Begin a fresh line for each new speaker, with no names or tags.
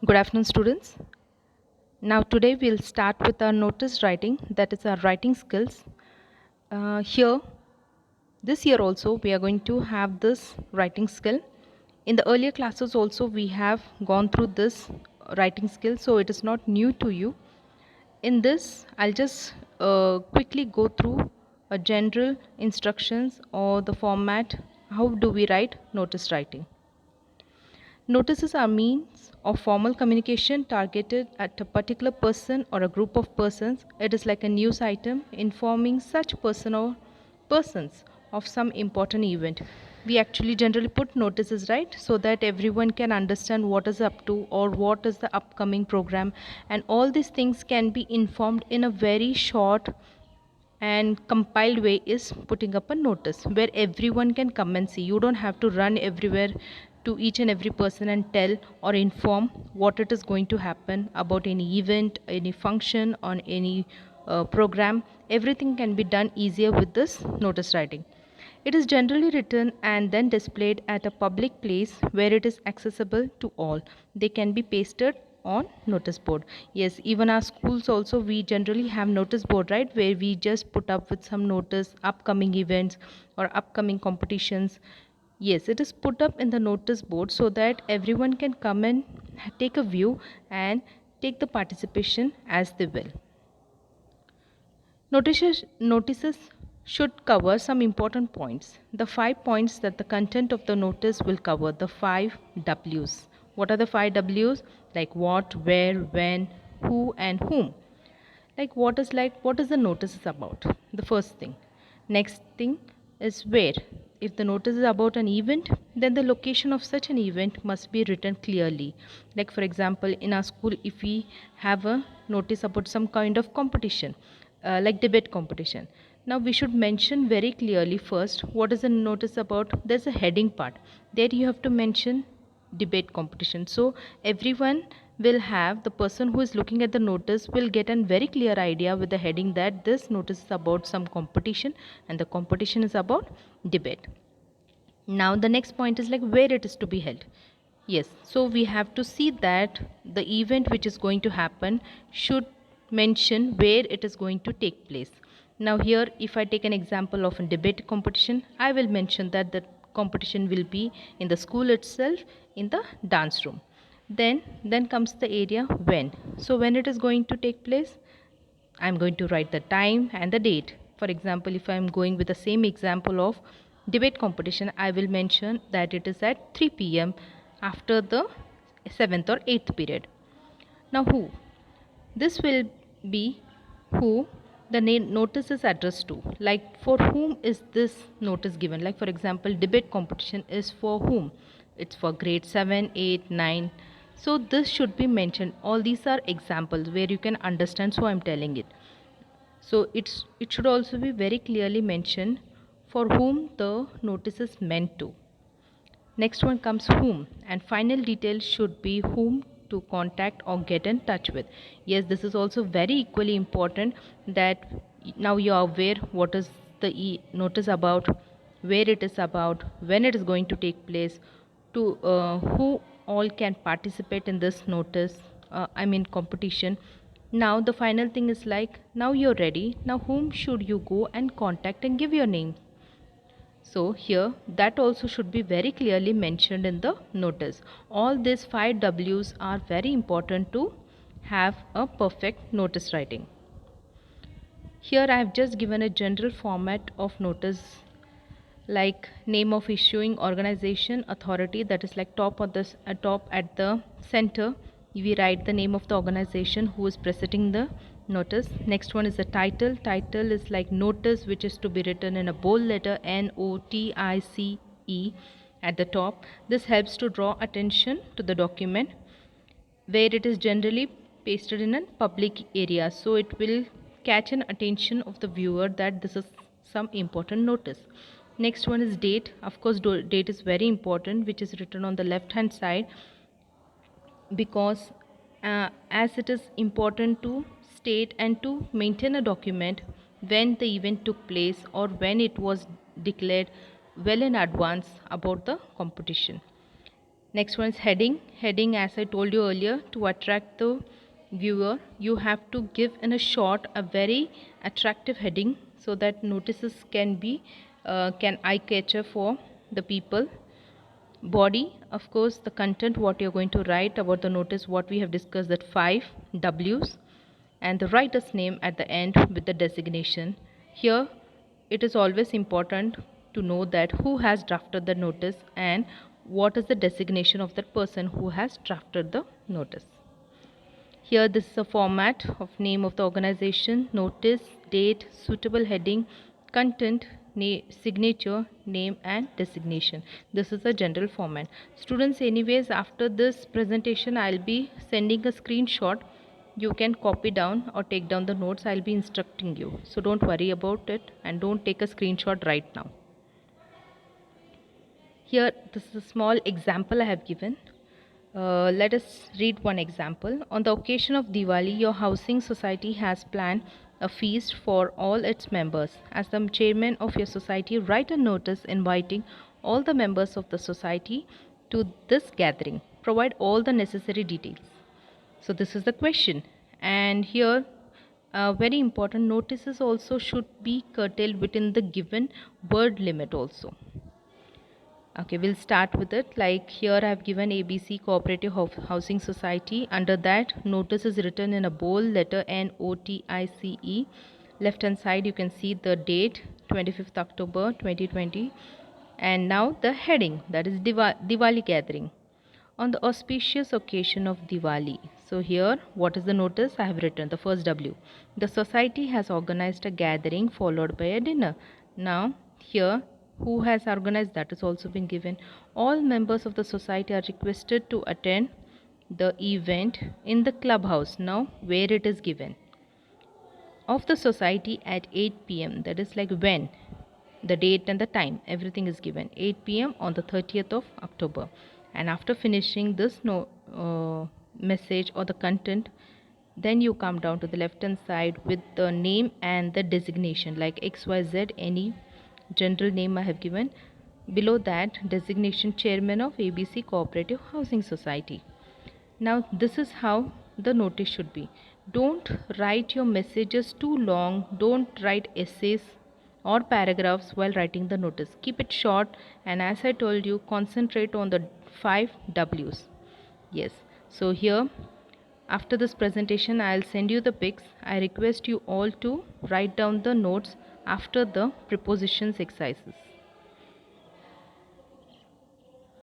Good afternoon, students. Now, today we'll start with our notice writing, that is our writing skills. This year also, we are going to have this writing skill. In the earlier classes also, we have gone through this writing skill, so it is not new to you. In this, I'll just quickly go through a general instructions or the format. How do we write notice writing? Notices are means of formal communication targeted at a particular person or a group of persons. It is like a news item informing such person or persons of some important event. We actually generally put notices, right, so that everyone can understand what is up to or what is the upcoming program, and all these things can be informed in a very short and compiled way is putting up a notice where everyone can come and see. You don't have to run everywhere to each and every person and tell or inform what it is going to happen about any event, any function, on any program. Everything can be done easier with this notice writing. It is generally written and then displayed at a public place where it is accessible to all. They can be pasted on notice board. Yes, even our schools also, we generally have notice board, right, where we just put up with some notice upcoming events or upcoming competitions. Yes, it is put up in the notice board so that everyone can come and take a view and take the participation as they will. Notices should cover some important points. The 5 points that the content of the notice will cover, the 5 W's. What are the 5 W's? Like what, where, when, who, and whom. What is the notice is about? The first thing. Next thing is where. If the notice is about an event, then the location of such an event must be written clearly. Like for example, in our school, if we have a notice about some kind of competition, like debate competition, now we should mention very clearly first what is the notice about. There's a heading part. There you have to mention debate competition, so everyone will have, the person who is looking at the notice will get a very clear idea with the heading that this notice is about some competition and the competition is about debate. Now the next point is like where it is to be held. Yes, so we have to see that the event which is going to happen should mention where it is going to take place. Now here, if I take an example of a debate competition, I will mention that the competition will be in the school itself, in the dance room. Then comes the area when. So when it is going to take place, I'm going to write the time and the date. For example, if I'm going with the same example of debate competition, I will mention that it is at 3 p.m. after the 7th or 8th period. Now, who? This will be who the notice is addressed to. Like for whom is this notice given? Like for example, debate competition is for whom? It's for grade 7, 8, 9. So this should be mentioned. All these are examples where you can understand, so I'm telling it. So it should also be very clearly mentioned for whom the notice is meant to. Next one comes whom, and final details should be whom to contact or get in touch with. Yes, this is also very equally important, that now you are aware what is the notice about, where it is about, when it is going to take place, to who all can participate in this notice, competition. Now the final thing is like, now you're ready, now whom should you go and contact and give your name. So here that also should be very clearly mentioned in the notice. All these 5 W's are very important to have a perfect notice writing. Here I have just given a general format of notice, like name of issuing organization, authority, that is like top of this top at the center. We write the name of the organization who is presenting the notice. Next one is the title is like notice, which is to be written in a bold letter NOTICE at the top. This helps to draw attention to the document, where it is generally pasted in a public area, so it will catch an attention of the viewer that this is some important notice. Next one is date. Of course, date is very important, which is written on the left hand side, because as it is important to state and to maintain a document when the event took place or when it was declared well in advance about the competition. Next one is heading. Heading, as I told you earlier, to attract the viewer, you have to give in a short a very attractive heading so that notices can be can eye catcher for the people. Body, of course, the content what you're going to write about the notice, what we have discussed, that 5 W's, and the writer's name at the end with the designation. Here it is always important to know that who has drafted the notice and what is the designation of that person who has drafted the notice. Here this is a format of name of the organization, notice, date, suitable heading, content, signature, name and designation. This is a general format. Students, anyways, after this presentation I'll be sending a screenshot. You can copy down or take down the notes. I'll be instructing you. So don't worry about it and don't take a screenshot right now. Here this is a small example I have given. Let us read one example. On the occasion of Diwali, your housing society has planned a feast for all its members. As the chairman of your society, write a notice inviting all the members of the society to this gathering. Provide all the necessary details. So this is the question. And here very important, notices also should be curtailed within the given word limit also. Okay, we'll start with it. Like here I have given ABC Cooperative Housing Society. Under that, notice is written in a bold letter NOTICE. Left hand side you can see the date 25th October 2020. And now the heading, that is Diwali gathering. On the auspicious occasion of Diwali. So here what is the notice? I have written the first W. The society has organized a gathering followed by a dinner. Now here who has organized, that is also been given. All members of the society are requested to attend the event in the clubhouse. Now where it is given, of the society at 8 p.m. that is like when, the date and the time, everything is given, 8 p.m. on the 30th of October. And after finishing this message or the content, then you come down to the left hand side with the name and the designation like XYZ, any general name I have given. Below that, designation chairman of ABC Cooperative Housing Society. Now this is how the notice should be. Don't write your messages too long. Don't write essays or paragraphs while writing the notice. Keep it short, and as I told you, concentrate on the 5 W's. Yes. So here after this presentation I'll send you the pics. I request you all to write down the notes after the prepositions exercises.